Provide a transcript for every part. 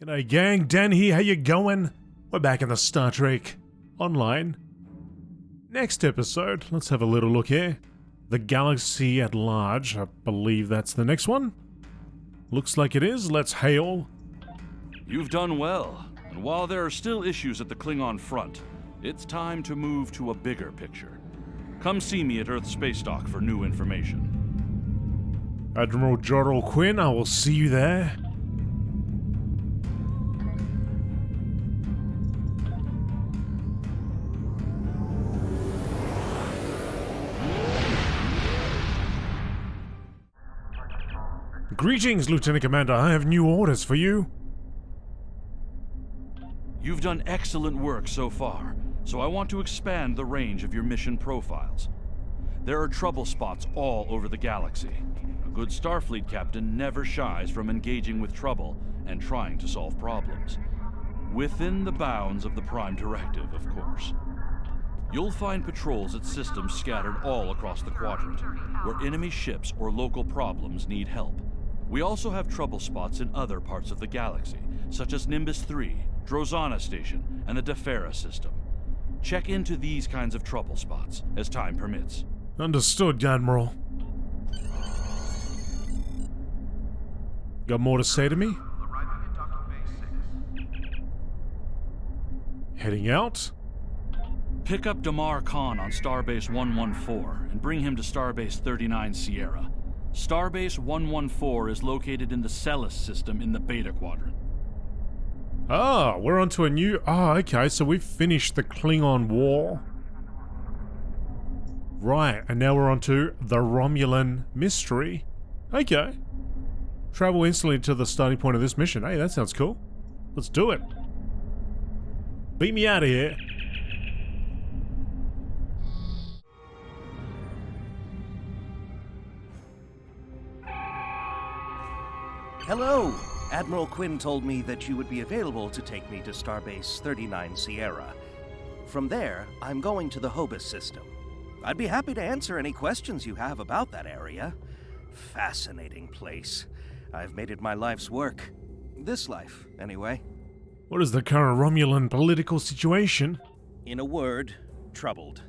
G'day gang, Dan here, how you going? We're back in the Star Trek Online. Next episode, let's have a little look here. The Galaxy at Large, I believe that's the next one. Looks like it is, let's hail. You've done well, and while there are still issues at the Klingon front, it's time to move to a bigger picture. Come see me at Earth Space Dock for new information. Admiral Jorrell Quinn, I will see you there. Greetings, Lieutenant Commander. I have new orders for you. You've done excellent work so far, so I want to expand the range of your mission profiles. There are trouble spots all over the galaxy. A good Starfleet captain never shies from engaging with trouble and trying to solve problems. Within the bounds of the Prime Directive, of course. You'll find patrols at systems scattered all across the quadrant, where enemy ships or local problems need help. We also have trouble spots in other parts of the galaxy, such as Nimbus 3, Drozana Station, and the Defera system. Check into these kinds of trouble spots, as time permits. Understood, Admiral. Got more to say to me? Heading out? Pick up Damar Khan on Starbase 114 and bring him to Starbase 39 Sierra. Starbase 114 is located in the Sela system in the Beta Quadrant. Ah, we're onto a new... Ah, okay, so we've finished the Klingon War. Right, and now we're onto the Romulan Mystery. Okay. Travel instantly to the starting point of this mission. Hey, that sounds cool. Let's do it. Beat me out of here. Hello! Admiral Quinn told me that you would be available to take me to Starbase 39 Sierra. From there, I'm going to the Hobus system. I'd be happy to answer any questions you have about that area. Fascinating place. I've made it my life's work. This life, anyway. What is the current Romulan political situation? In a word, troubled.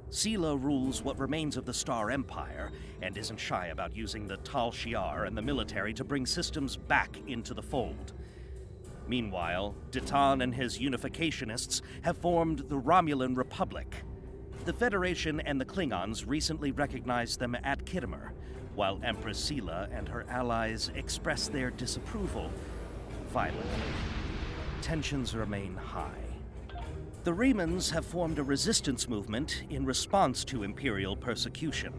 Sela rules what remains of the Star Empire, and isn't shy about using the Tal Shiar and the military to bring systems back into the fold. Meanwhile, Ditan and his unificationists have formed the Romulan Republic. The Federation and the Klingons recently recognized them at Khitomer, while Empress Sela and her allies express their disapproval violently. Tensions remain high. The Remans have formed a resistance movement in response to Imperial persecution.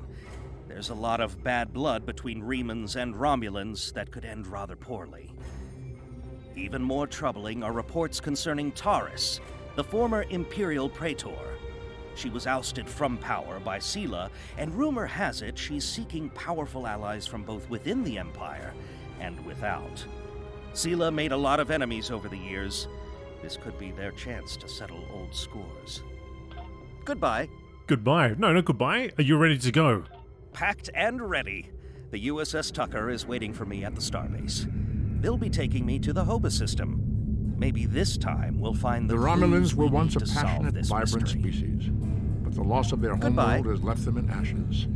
There's a lot of bad blood between Remans and Romulans that could end rather poorly. Even more troubling are reports concerning Taurus, the former Imperial Praetor. She was ousted from power by Sela, and rumor has it she's seeking powerful allies from both within the Empire and without. Sela made a lot of enemies over the years. This could be their chance to settle old scores. Goodbye. Goodbye. No, not goodbye. Are you ready to go? Packed and ready. The USS Tucker is waiting for me at the starbase. They'll be taking me to the Hobus system. Maybe this time we'll find The Romulans were once a to solve passionate, this vibrant mystery. species, but the loss of their Goodbye. homeworld has left them in ashes.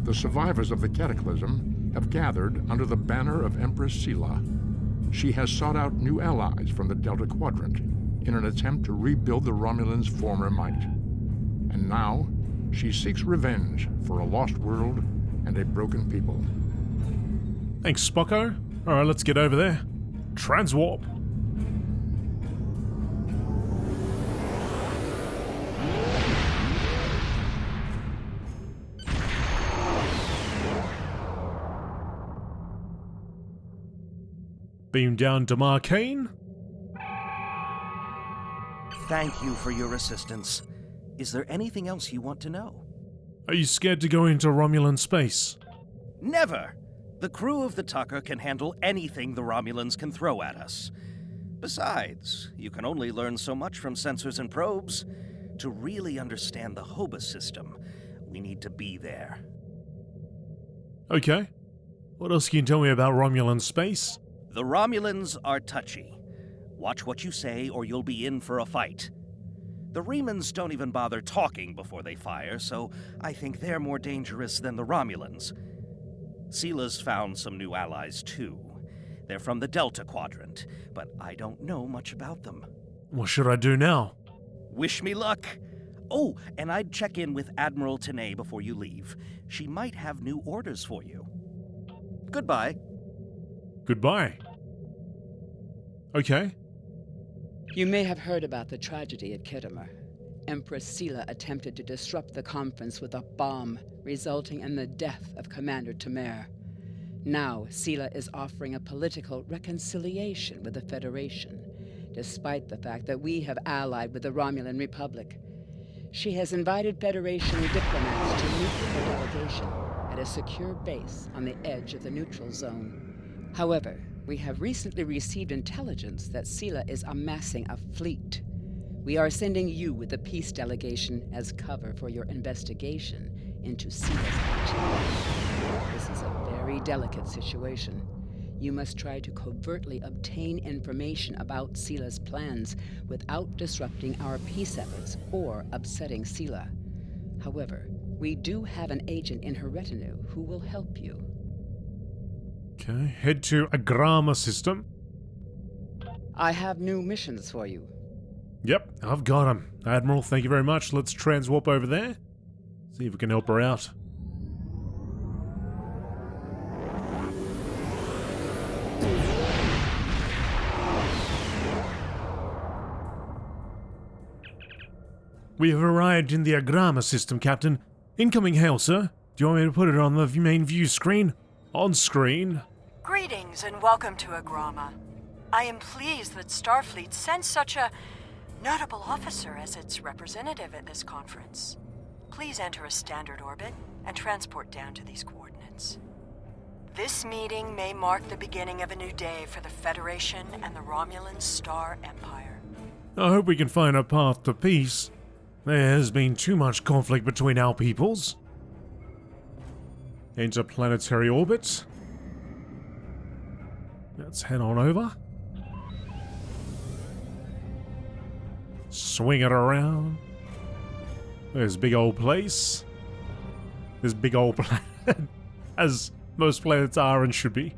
The survivors of the cataclysm have gathered under the banner of Empress Sela. She has sought out new allies from the Delta Quadrant in an attempt to rebuild the Romulans' former might. And now, she seeks revenge for a lost world and a broken people. Thanks, Spocko. Alright, let's get over there. Transwarp. Beam down to Marcane. Thank you for your assistance. Is there anything else you want to know? Are you scared to go into Romulan space? Never! The crew of the Tucker can handle anything the Romulans can throw at us. Besides, you can only learn so much from sensors and probes. To really understand the Hobus system, we need to be there. Okay. What else can you tell me about Romulan space? The Romulans are touchy. Watch what you say or you'll be in for a fight. The Remans don't even bother talking before they fire, so I think they're more dangerous than the Romulans. Sela's found some new allies too. They're from the Delta Quadrant, but I don't know much about them. What should I do now? Wish me luck. Oh, and I'd check in with Admiral Tenay before you leave. She might have new orders for you. Goodbye. Goodbye. Okay. You may have heard about the tragedy at Kittimer. Empress Sela attempted to disrupt the conference with a bomb, resulting in the death of Commander Temer. Now, Sela is offering a political reconciliation with the Federation, despite the fact that we have allied with the Romulan Republic. She has invited Federation diplomats to meet with her delegation at a secure base on the edge of the neutral zone. However, we have recently received intelligence that Sela is amassing a fleet. We are sending you with the peace delegation as cover for your investigation into Sela's activity. This is a very delicate situation. You must try to covertly obtain information about Sela's plans without disrupting our peace efforts or upsetting Sela. However, we do have an agent in her retinue who will help you. Okay, head to Agrama system. I have new missions for you. Yep, I've got him. Admiral, thank you very much. Let's transwarp over there. See if we can help her out. We have arrived in the Agrama system, Captain. Incoming hail, sir. Do you want me to put it on the main view screen? On screen. Greetings and welcome to Agrama. I am pleased that Starfleet sent such a notable officer as its representative at this conference. Please enter a standard orbit and transport down to these coordinates. This meeting may mark the beginning of a new day for the Federation and the Romulan Star Empire. I hope we can find a path to peace. There has been too much conflict between our peoples. Interplanetary orbit. Let's head on over. Swing it around. There's big old place. This big old planet. As most planets are and should be.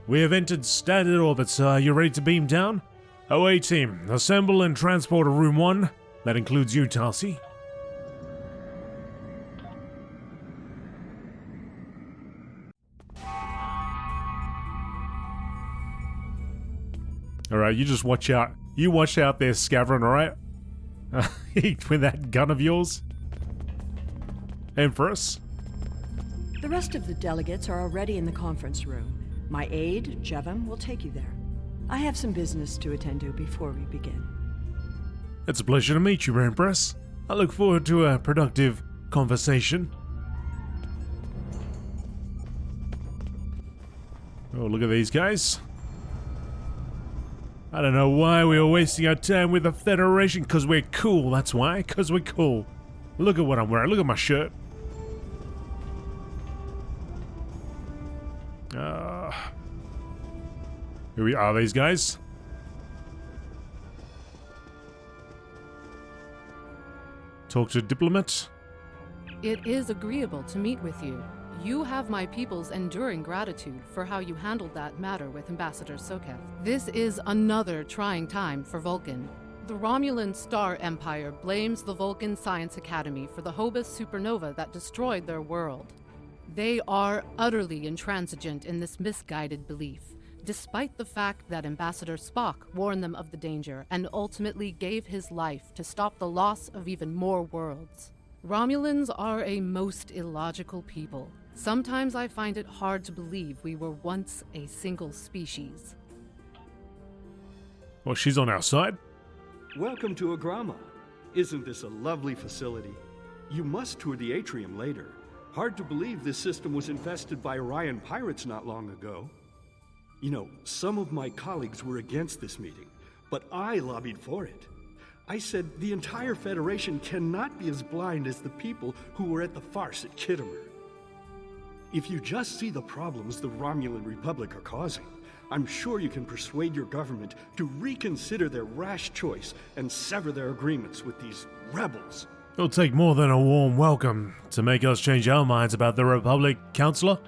We have entered standard orbit, sir. Are you ready to beam down? OA team, assemble and transport to room 1. That includes you, Tarsi. Alright, you just watch out. You watch out there, Scavron, alright? With that gun of yours. Empress. The rest of the delegates are already in the conference room. My aide, Jevem, will take you there. I have some business to attend to before we begin. It's a pleasure to meet you, Empress. I look forward to a productive conversation. Oh, look at these guys. I don't know why we are wasting our time with the Federation, because we're cool, that's why, because we're cool. Look at what I'm wearing, look at my shirt. Here we are, these guys. Talk to diplomat. It is agreeable to meet with you. You have my people's enduring gratitude for how you handled that matter with Ambassador Soketh. This is another trying time for Vulcan. The Romulan Star Empire blames the Vulcan Science Academy for the Hobus supernova that destroyed their world. They are utterly intransigent in this misguided belief, despite the fact that Ambassador Spock warned them of the danger and ultimately gave his life to stop the loss of even more worlds. Romulans are a most illogical people. Sometimes I find it hard to believe we were once a single species. Well, she's on our side. Welcome to Agrama. Isn't this a lovely facility? You must tour the atrium later. Hard to believe this system was infested by Orion pirates not long ago. You know, some of my colleagues were against this meeting, but I lobbied for it. I said the entire Federation cannot be as blind as the people who were at the farce at Kittimer. If you just see the problems the Romulan Republic are causing, I'm sure you can persuade your government to reconsider their rash choice and sever their agreements with these rebels. It'll take more than a warm welcome to make us change our minds about the Republic, Counselor.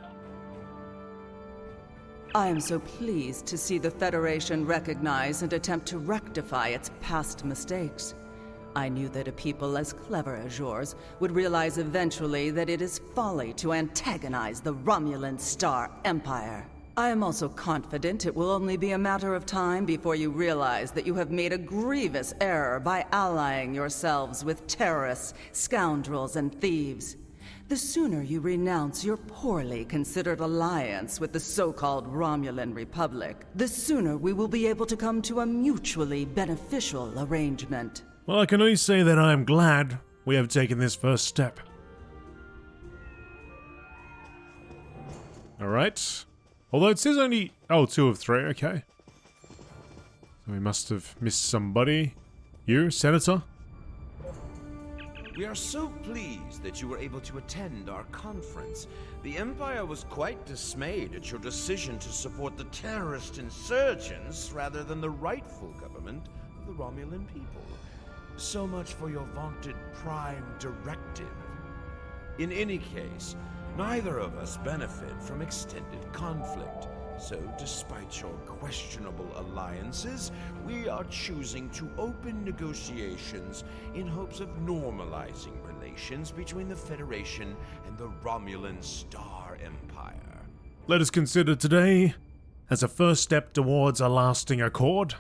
I am so pleased to see the Federation recognize and attempt to rectify its past mistakes. I knew that a people as clever as yours would realize eventually that it is folly to antagonize the Romulan Star Empire. I am also confident it will only be a matter of time before you realize that you have made a grievous error by allying yourselves with terrorists, scoundrels, and thieves. The sooner you renounce your poorly considered alliance with the so-called Romulan Republic, the sooner we will be able to come to a mutually beneficial arrangement. Well, I can only say that I am glad we have taken this first step. Alright. Although it says only... Oh, 2 of 3, okay. So we must have missed somebody. You, Senator? We are so pleased that you were able to attend our conference. The Empire was quite dismayed at your decision to support the terrorist insurgents rather than the rightful government of the Romulan people. So much for your vaunted Prime Directive. In any case, neither of us benefit from extended conflict. So, despite your questionable alliances, we are choosing to open negotiations in hopes of normalizing relations between the Federation and the Romulan Star Empire. Let us consider today as a first step towards a lasting accord.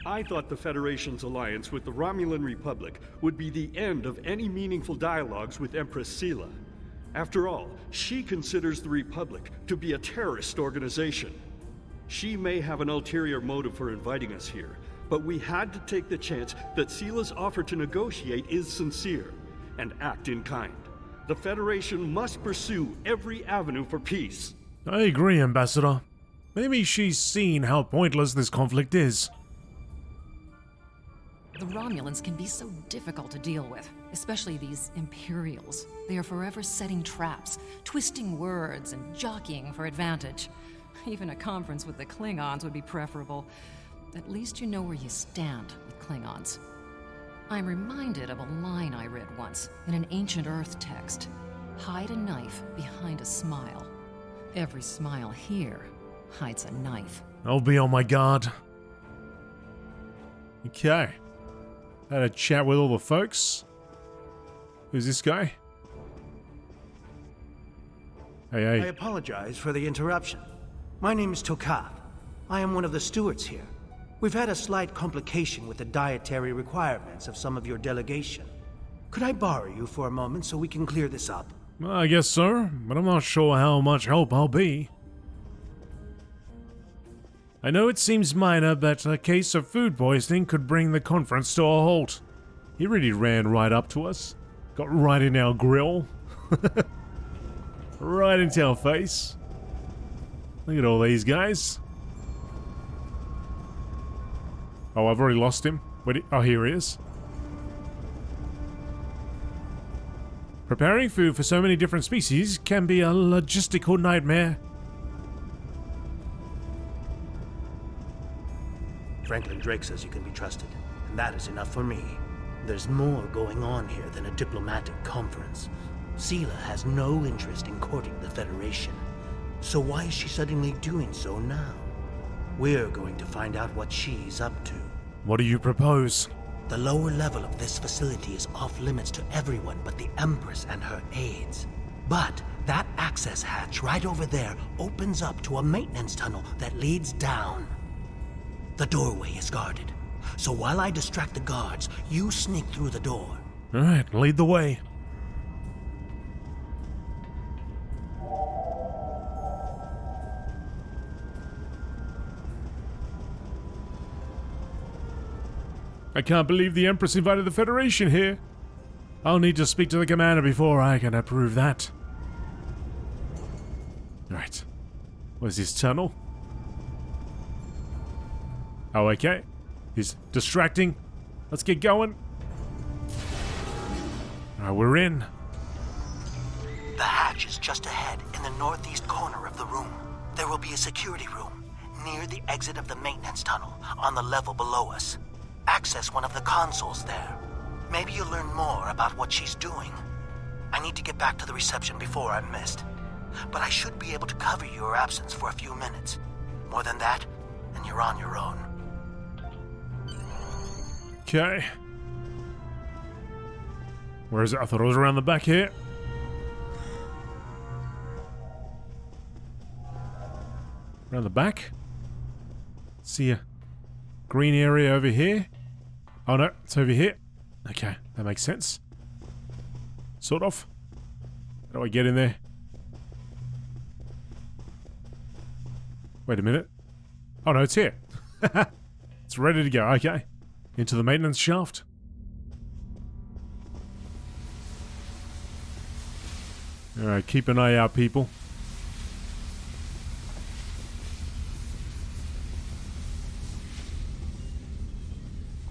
I thought the Federation's alliance with the Romulan Republic would be the end of any meaningful dialogues with Empress Sela. After all, she considers the Republic to be a terrorist organization. She may have an ulterior motive for inviting us here, but we had to take the chance that Sela's offer to negotiate is sincere, and act in kind. The Federation must pursue every avenue for peace. I agree, Ambassador. Maybe she's seen how pointless this conflict is. The Romulans can be so difficult to deal with, especially these Imperials. They are forever setting traps, twisting words, and jockeying for advantage. Even a conference with the Klingons would be preferable. At least you know where you stand with Klingons. I'm reminded of a line I read once in an ancient Earth text. Hide a knife behind a smile. Every smile here hides a knife. I'll be on my guard. Okay. Had a chat with all the folks. Who's this guy? Hey. I apologize for the interruption. My name is Tokav. I am one of the stewards here. We've had a slight complication with the dietary requirements of some of your delegation. Could I borrow you for a moment so we can clear this up? Well, I guess so, but I'm not sure how much help I'll be. I know it seems minor, but a case of food poisoning could bring the conference to a halt. He really ran right up to us. Got right in our grill. Right into our face. Look at all these guys. Oh, I've already lost him. Wait, oh, here he is. Preparing food for so many different species can be a logistical nightmare. Franklin Drake says you can be trusted, and that is enough for me. There's more going on here than a diplomatic conference. Sela has no interest in courting the Federation. So why is she suddenly doing so now? We're going to find out what she's up to. What do you propose? The lower level of this facility is off limits to everyone but the Empress and her aides. But that access hatch right over there opens up to a maintenance tunnel that leads down. The doorway is guarded, so while I distract the guards, you sneak through the door. Alright, lead the way. I can't believe the Empress invited the Federation here. I'll need to speak to the commander before I can approve that. Right. Where's this tunnel? Oh, okay. He's distracting. Let's get going. Alright, we're in. hatch is just ahead in the northeast corner of the room. There will be a security room near the exit of the maintenance tunnel on the level below us. Access one of the consoles there. Maybe you'll learn more about what she's doing. I need to get back to the reception before I'm missed. But I should be able to cover your absence for a few minutes. More than that, and you're on your own. Okay. Where is it? I thought it was around the back here. Around the back? See a green area over here. Oh no, it's over here. Okay, that makes sense. Sort of. How do I get in there? Wait a minute. Oh no, it's here. It's ready to go, okay. Into the maintenance shaft. Alright, keep an eye out, people.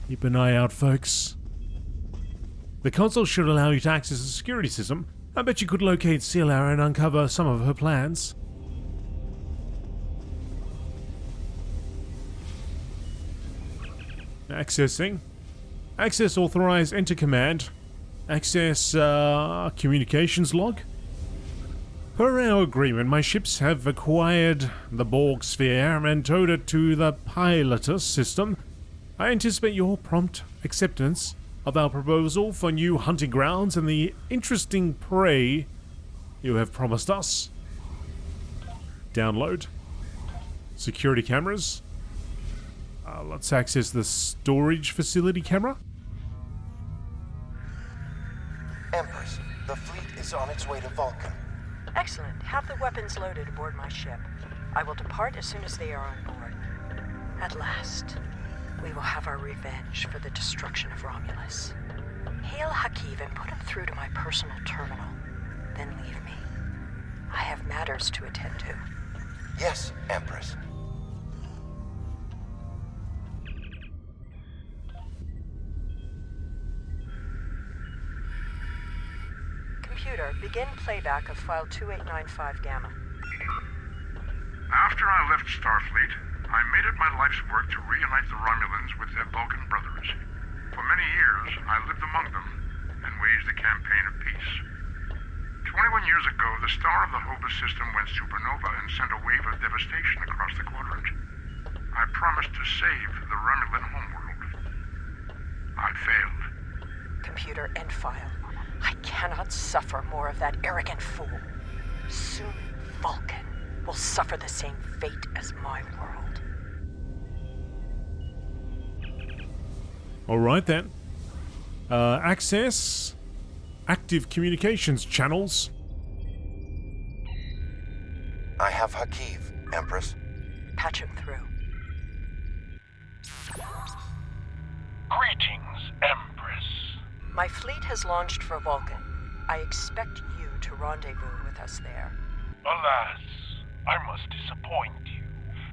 Keep an eye out, folks. The console should allow you to access the security system. I bet you could locate Sela and uncover some of her plans. Accessing. Access authorized, enter command. Access communications log. Per our agreement, my ships have acquired the Borg sphere and towed it to the Pilotus system. I anticipate your prompt acceptance of our proposal for new hunting grounds and the interesting prey you have promised us. Download. Security cameras. Let's access the storage facility camera. Empress, the fleet is on its way to Vulcan. Excellent. Have the weapons loaded aboard my ship. I will depart as soon as they are on board. At last, we will have our revenge for the destruction of Romulus. Hail Hakiv and put him through to my personal terminal. Then leave me. I have matters to attend to. Yes, Empress. Computer, begin playback of file 2895 Gamma. After I left Starfleet, I made it my life's work to reunite the Romulans with their Vulcan brothers. For many years, I lived among them and waged a campaign of peace. 21 years ago, the star of the Hobus system went supernova and sent a wave of devastation across the quadrant. I promised to save the Romulan homeworld. I failed. Computer, end file. I cannot suffer more of that arrogant fool. Soon, Vulcan will suffer the same fate as my world. Alright then. Access. Active communications channels. I have Hakiv, Empress. Patch him through. Greetings, Empress. My fleet has launched for Vulcan. I expect you to rendezvous with us there. Alas, I must disappoint you.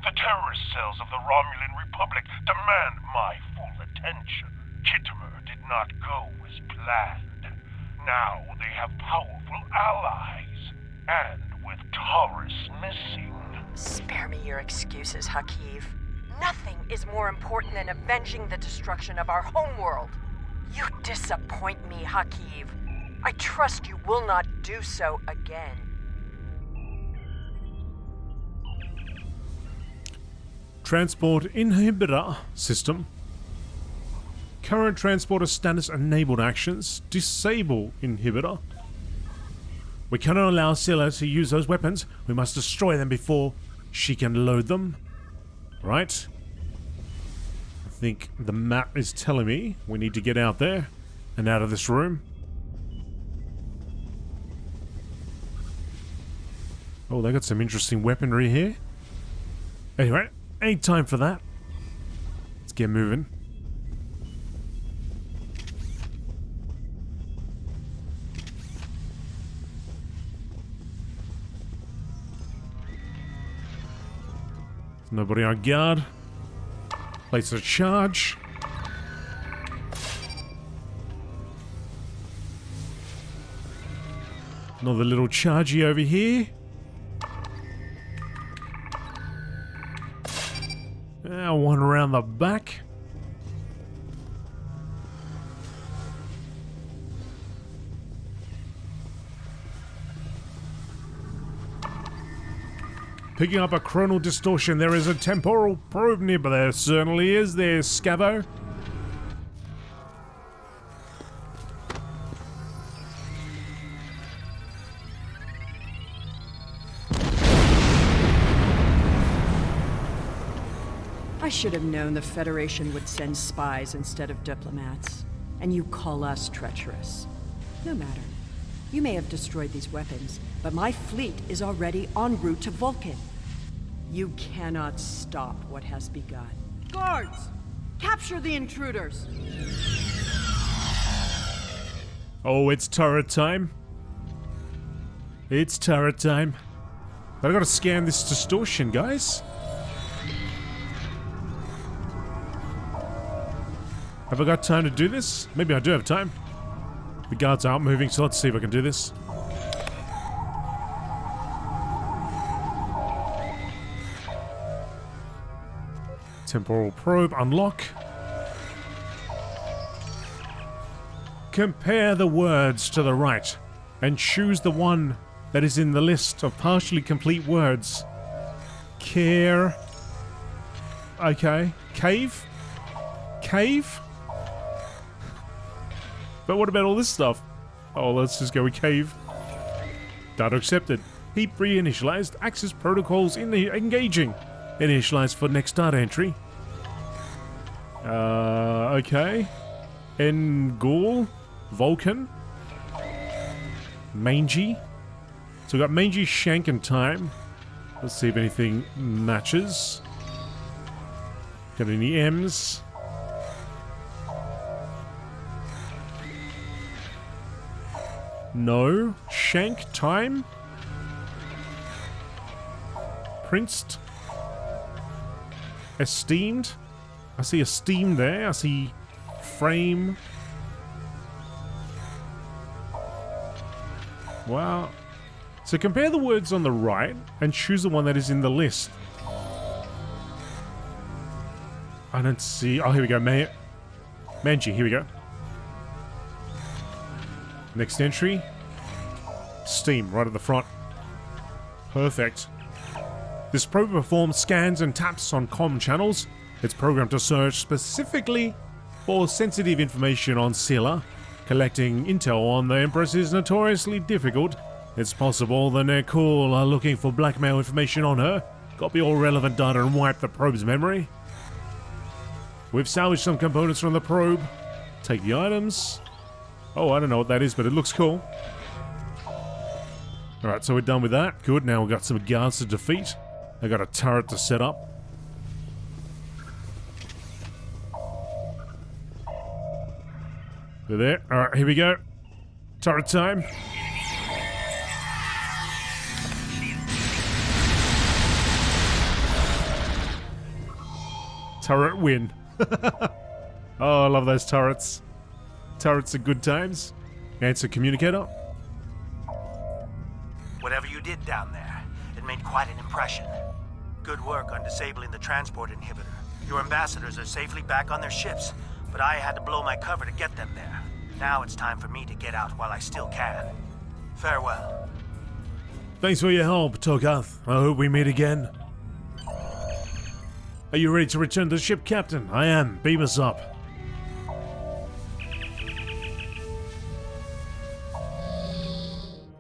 The terrorist cells of the Romulan Republic demand my full attention. Kittimer did not go as planned. Now they have powerful allies, and with Taurus missing. Spare me your excuses, Hakiv. Nothing is more important than avenging the destruction of our homeworld. You disappoint me, Hakiv. I trust you will not do so again. Transport inhibitor system. Current transporter status enabled actions. Disable inhibitor. We cannot allow Sela to use those weapons. We must destroy them before she can load them. Right? I think the map is telling me we need to get out there and out of this room. Oh, they got some interesting weaponry here. Anyway, ain't time for that. Let's get moving. Nobody on guard. Place a charge. Another little chargy over here. One around the back. Picking up a chronal distortion. There is a temporal probe nearby. There certainly is. There's Scavo. I should have known the Federation would send spies instead of diplomats. And you call us treacherous. No matter. You may have destroyed these weapons, but my fleet is already en route to Vulcan. You cannot stop what has begun. Guards! Capture the intruders! Oh, it's turret time. It's turret time. But I gotta scan this distortion, guys. Have I got time to do this? Maybe I do have time. The guards aren't moving, so let's see if I can do this. Temporal probe, unlock. Compare the words to the right and choose the one that is in the list of partially complete words. Care. Okay. Cave? Cave? But what about all this stuff? Oh, let's just go with cave. Data accepted. Heap reinitialized. Access protocols engaging. Initialized for next data entry. Okay. Ngul. Vulcan. Mangy. So we've got Mangy, Shank, and Time. Let's see if anything matches. Got any M's? No. Shank, Time. Princed. Esteemed. I see esteemed there. I see frame. Wow. So compare the words on the right and choose the one that is in the list. I don't see. Oh, here we go. Manji, here we go. Next entry. Steam, right at the front. Perfect. This probe performs scans and taps on comm channels. It's programmed to search specifically for sensitive information on Sela. Collecting intel on the Empress is notoriously difficult. It's possible the Nekul are looking for blackmail information on her. Copy all relevant data and wipe the probe's memory. We've salvaged some components from the probe. Take the items. Oh, I don't know what that is, but it looks cool. Alright, so we're done with that. Good, now we've got some guards to defeat. I got a turret to set up. They're there. Alright, here we go. Turret time. Turret win. Oh, I love those turrets. Turrets are good times. Answer communicator. Whatever you did down there, it made quite an impression. Good work on disabling the transport inhibitor. Your ambassadors are safely back on their ships, but I had to blow my cover to get them there. Now it's time for me to get out while I still can. Farewell. Thanks for your help, Tokath. I hope we meet again. Are you ready to return to the ship, Captain? I am. Beam us up.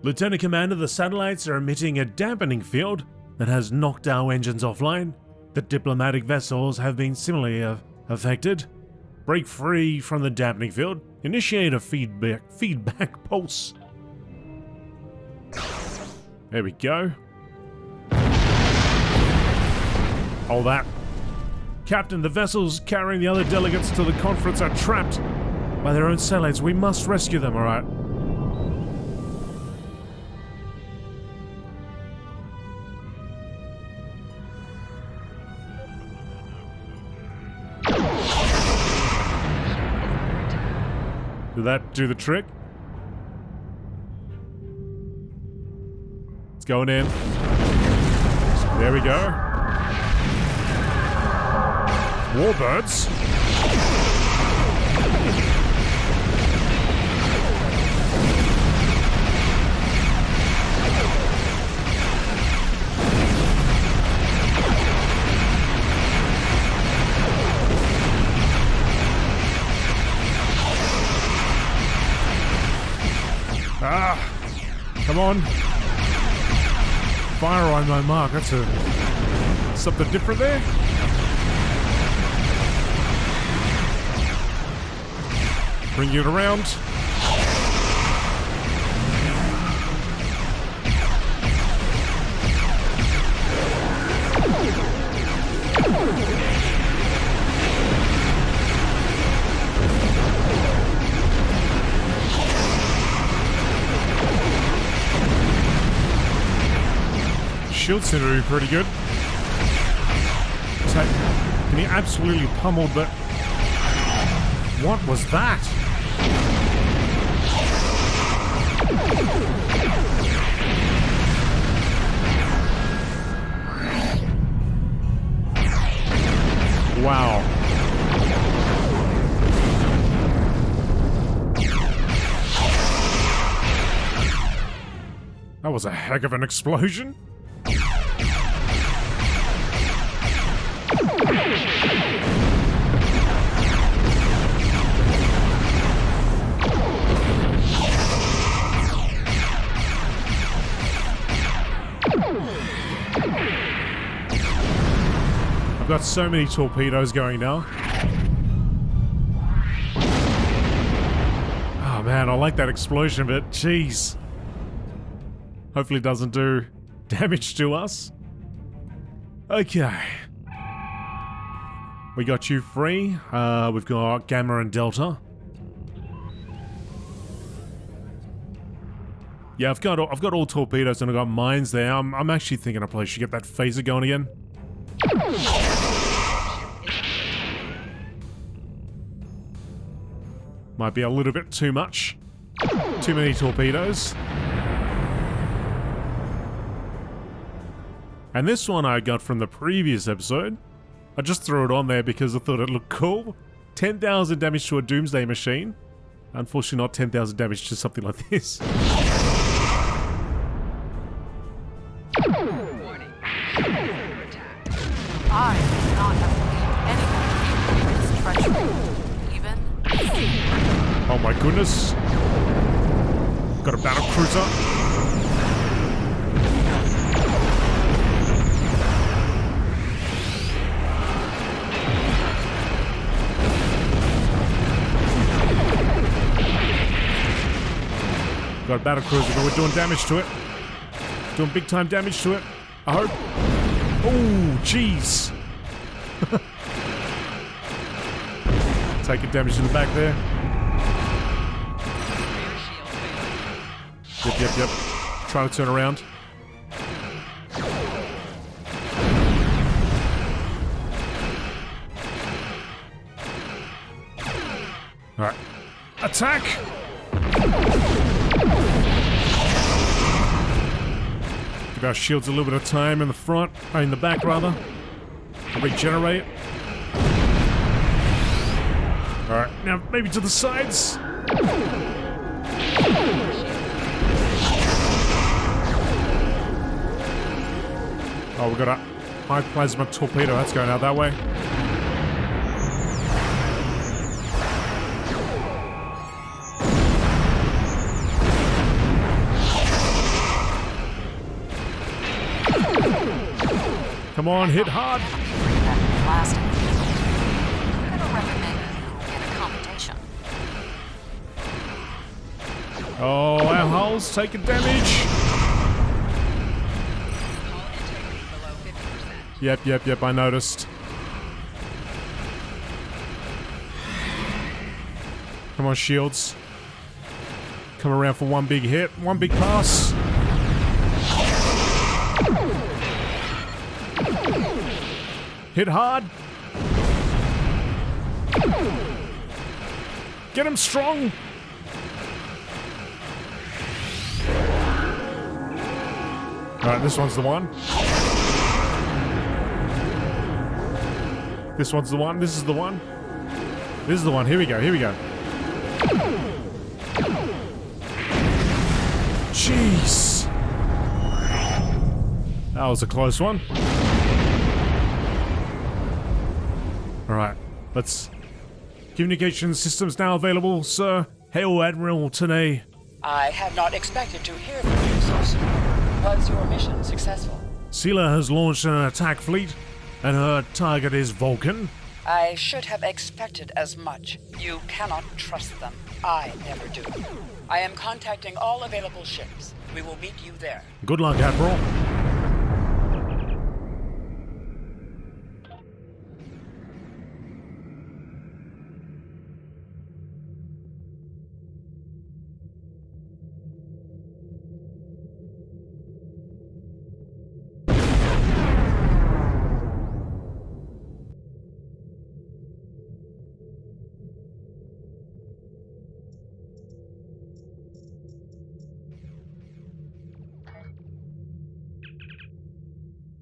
Lieutenant Commander, the satellites are emitting a dampening field that has knocked our engines offline. The diplomatic vessels have been similarly affected. Break free from the dampening field. Initiate a feedback pulse. There we go. Hold that. Captain, the vessels carrying the other delegates to the conference are trapped by their own satellites. We must rescue them, alright? Did that do the trick? It's going in. There we go. Warbirds. Ah, come on. Fire on my mark. That's something different there. Bring it around. Shield seem to be pretty good. And he absolutely pummeled, but what was that? Wow. That was a heck of an explosion. I've got so many torpedoes going now. Oh man, I like that explosion, but jeez. Hopefully it doesn't do damage to us. Okay. We got you free. We've got Gamma and Delta. Yeah, I've got all torpedoes and I've got mines there. I'm actually thinking I probably should get that phaser going again. Might be a little bit too much. Too many torpedoes. And this one I got from the previous episode. I just threw it on there because I thought it looked cool. 10,000 damage to a doomsday machine. Unfortunately not 10,000 damage to something like this. I do not have to believe anyone this treachery. Even. Oh my goodness. Got a battle cruiser. Got a battle cruiser, but we're doing damage to it. Doing big time damage to it. I hope. Oh, jeez. Taking damage in the back there. Yep. Trying to turn around. Alright. Attack! Give our shields a little bit of time in the front, in the back rather. Regenerate. Alright, now maybe to the sides. Oh, we got a high plasma torpedo. That's going out that way. Come on, hit hard. Plastic. I'm gonna recommend you get a commendation. Oh, our hull's taking damage. Yep, I noticed. Come on, shields. Come around for one big hit, one big pass. Hit hard. Get him strong. Alright, this one's the one. This one's the one. This is the one. This is the one. Here we go. Here we go. Jeez. That was a close one. Alright, let's... Communication systems now available, sir. Hail Admiral Tanay. I had not expected to hear from you so soon. Was your mission successful? Sela has launched an attack fleet, and her target is Vulcan. I should have expected as much. You cannot trust them. I never do. I am contacting all available ships. We will meet you there. Good luck, Admiral.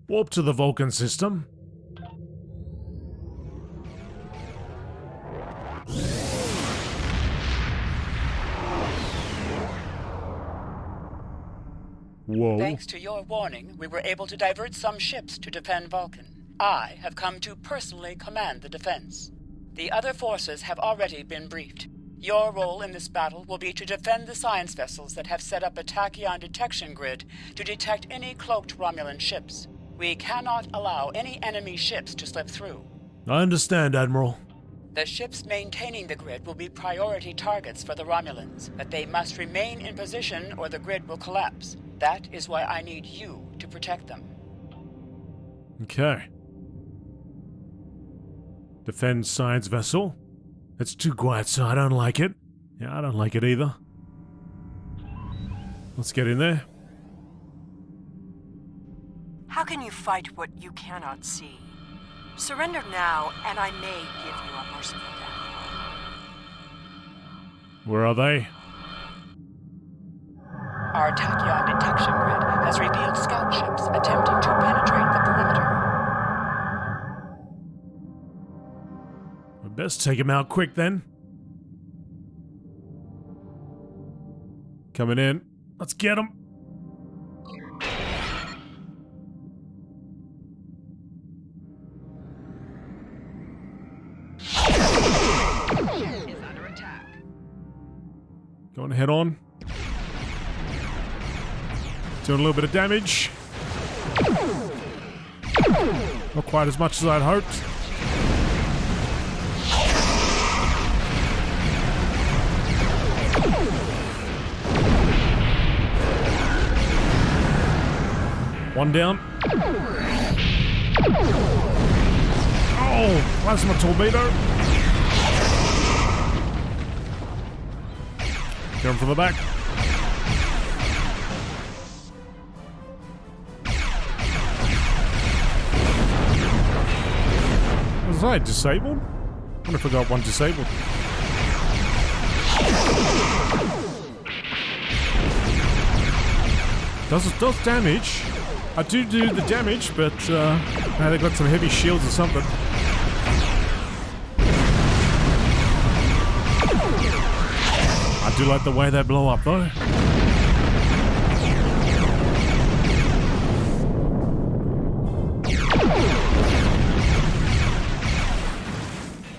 Warp to the Vulcan system. Whoa. Thanks to your warning, we were able to divert some ships to defend Vulcan. I have come to personally command the defense. The other forces have already been briefed. Your role in this battle will be to defend the science vessels that have set up a tachyon detection grid to detect any cloaked Romulan ships. We cannot allow any enemy ships to slip through. I understand, Admiral. The ships maintaining the grid will be priority targets for the Romulans, but they must remain in position or the grid will collapse. That is why I need you to protect them. Okay. Defend science vessel. It's too quiet, so I don't like it. Yeah, I don't like it either. Let's get in there. How can you fight what you cannot see? Surrender now, and I may give you a merciful death. Where are they? Our tachyon detection grid has revealed scout ships attempting to penetrate the perimeter. We best take him out quick then. Coming in. Let's get him. Is under attack. Going head on. Doing a little bit of damage. Not quite as much as I'd hoped. One down. Oh, plasma torpedo. Get him from the back. Was I disabled? I wonder if I got one disabled. Does damage. I do the damage, but now they've got some heavy shields or something. I do like the way they blow up though.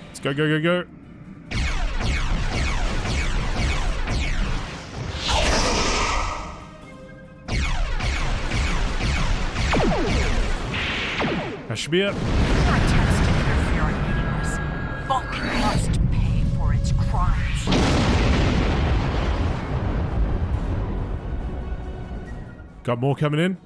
Let's go, go, go, go. That should be it. Your attempts to interfere are meaningless. Vulcan must pay for its crimes. Got more coming in.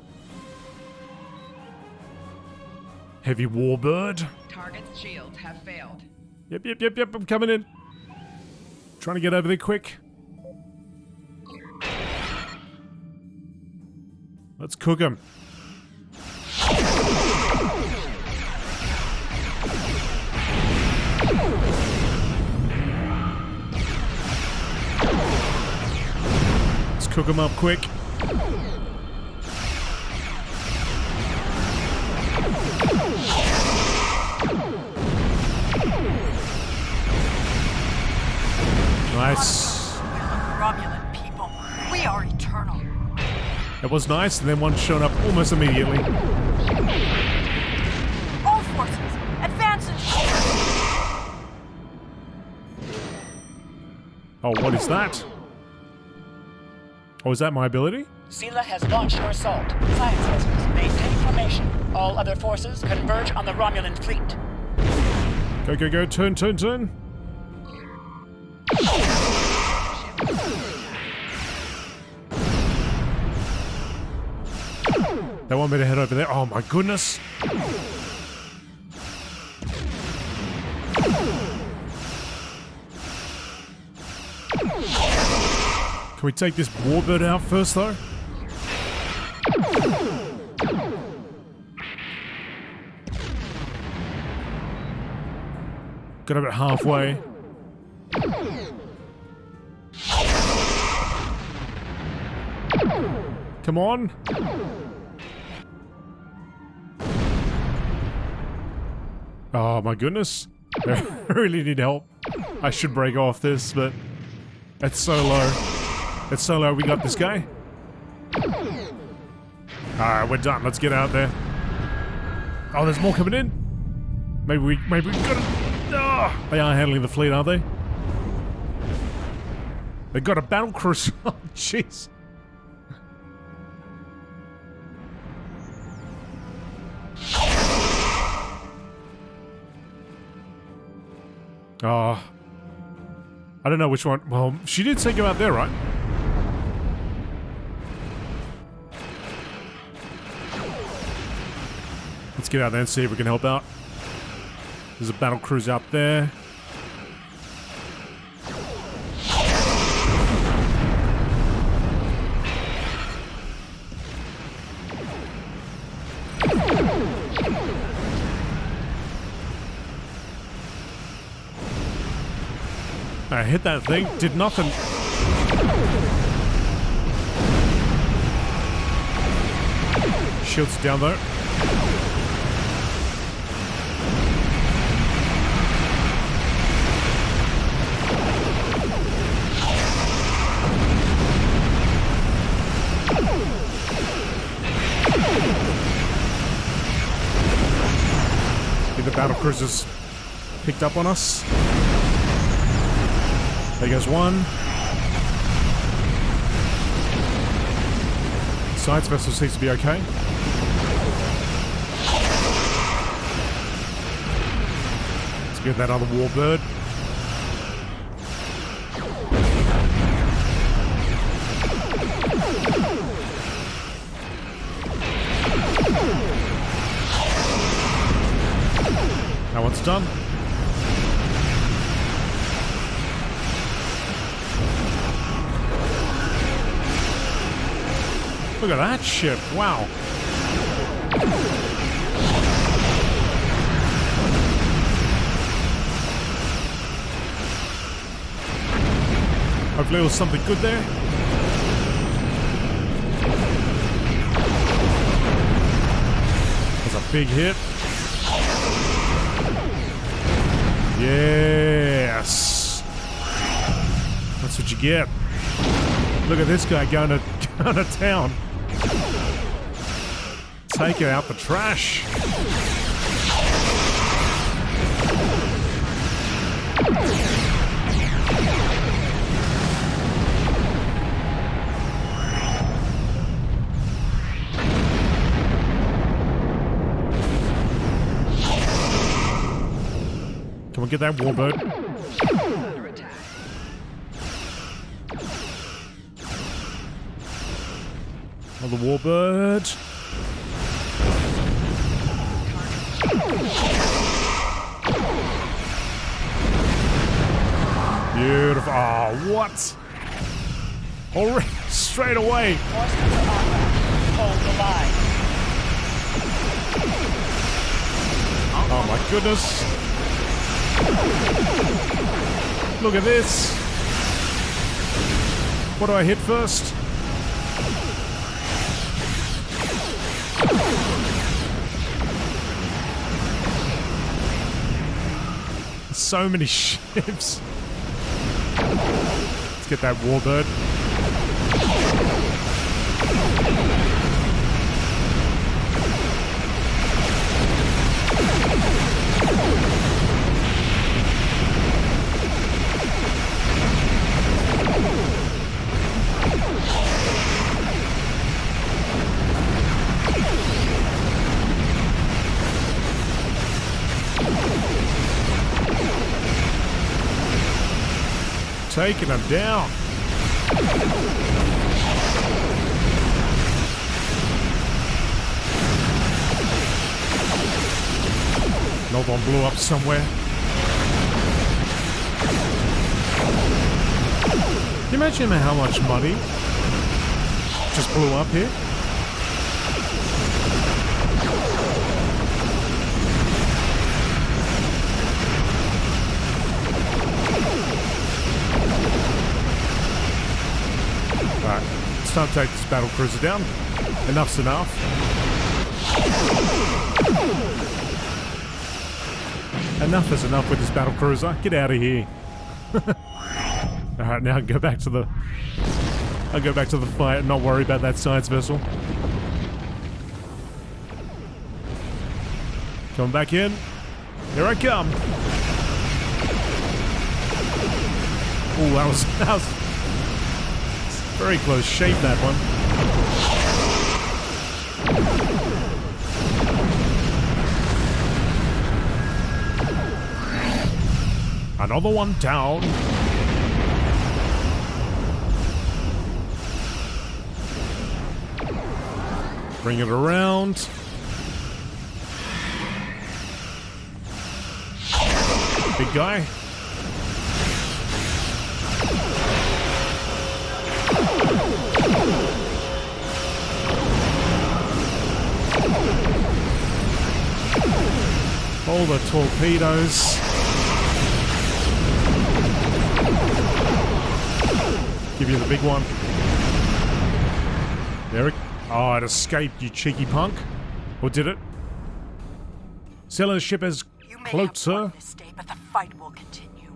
Heavy warbird. Target's shields have failed. Yep, I'm coming in. Trying to get over there quick. Let's cook him. Let's cook him up quick. Nice. We're the Romulan people. We are eternal. It was nice, and then one showed up almost immediately. All forces, advance and Oh, what is that? Oh, is that my ability? Sela has launched her assault. Science vessels, maintain formation. All other forces converge on the Romulan fleet. Go, go, go. Turn, turn, turn. They want me to head over there. Oh my goodness. Can we take this warbird out first though? Got about halfway. Come on. Oh my goodness. I really need help. I should break off this, but it's so low. It's so low. We got this guy. Alright, we're done. Let's get out there. Oh, there's more coming in. Maybe we got it. Oh, they are handling the fleet, aren't they? They got a battle cruiser. Oh, jeez. Oh. I don't know which one. Well, she did say go out there, right? Let's get out there and see if we can help out. There's a battle cruiser out there. I hit that thing, did nothing. Shields down though. The battle cruisers picked up on us. There goes one. Science vessel seems to be okay. Let's get that other warbird. That one's done. Look at that ship. Wow. Hopefully it was something good there. That's a big hit. Yes. That's what you get. Look at this guy going to town. Taking out the trash. Come on, get that warbird. Another warbird. Beautiful. Oh, what? Already, straight away. Hold the line. Oh my goodness. Look at this. What do I hit first? So many ships. Let's get that warbird. Taking him down. Another one blew up somewhere. Can you imagine how much money just blew up here? Alright, it's time to take this battle cruiser down. Enough's enough. Enough is enough with this battle cruiser. Get out of here. Alright, now I'll go back to the fight and not worry about that science vessel. Coming back in. Here I come. Oh, that was very close shave, that one. Another one down. Bring it around. Big guy. All the torpedoes. Give you the big one. There it... Oh, it escaped, you cheeky punk. Or did it? Sela's ship has cloaked, sir. This day, but the fight will continue.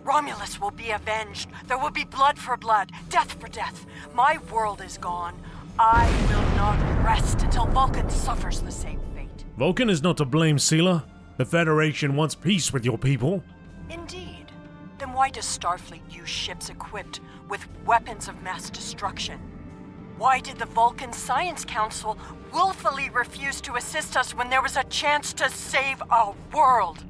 Romulus will be avenged. There will be blood for blood, death for death. My world is gone. I will not rest until Vulcan suffers the same fate. Vulcan is not to blame, Sela. The Federation wants peace with your people. Indeed. Then why does Starfleet use ships equipped with weapons of mass destruction? Why did the Vulcan Science Council willfully refuse to assist us when there was a chance to save our world?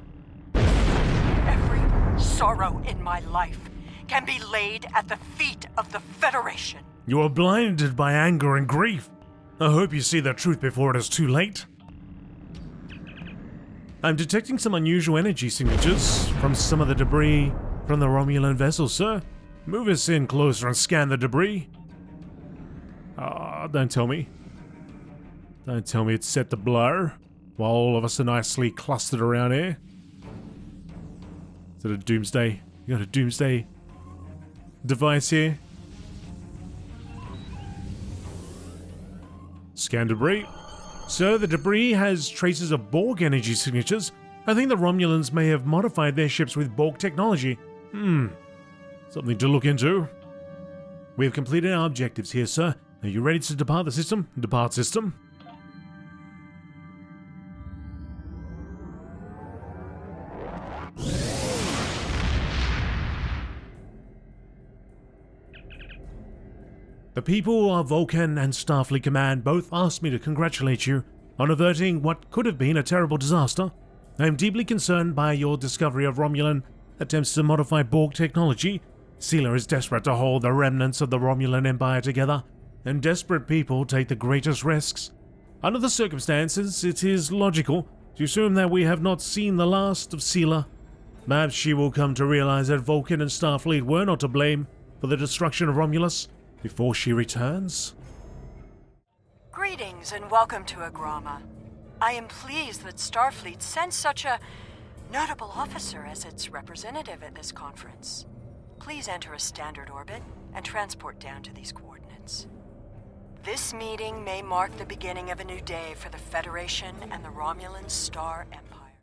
Every sorrow in my life can be laid at the feet of the Federation. You are blinded by anger and grief. I hope you see the truth before it is too late. I'm detecting some unusual energy signatures from some of the debris from the Romulan vessel, sir. Move us in closer and scan the debris. Don't tell me. Don't tell me it's set to blow while all of us are nicely clustered around here. Is it a doomsday? You got a doomsday device here? Scan debris. Sir, the debris has traces of Borg energy signatures. I think the Romulans may have modified their ships with Borg technology. Something to look into. We have completed our objectives here, sir. Are you ready to depart the system? Depart system. The people of Vulcan and Starfleet Command both asked me to congratulate you on averting what could have been a terrible disaster. I am deeply concerned by your discovery of Romulan attempts to modify Borg technology. Sela is desperate to hold the remnants of the Romulan Empire together, and desperate people take the greatest risks. Under the circumstances, it is logical to assume that we have not seen the last of Sela. Perhaps she will come to realize that Vulcan and Starfleet were not to blame for the destruction of Romulus before she returns. Greetings and welcome to Agrama. I am pleased that Starfleet sent such a notable officer as its representative at this conference. Please enter a standard orbit and transport down to these coordinates. This meeting may mark the beginning of a new day for the Federation and the Romulan Star Empire.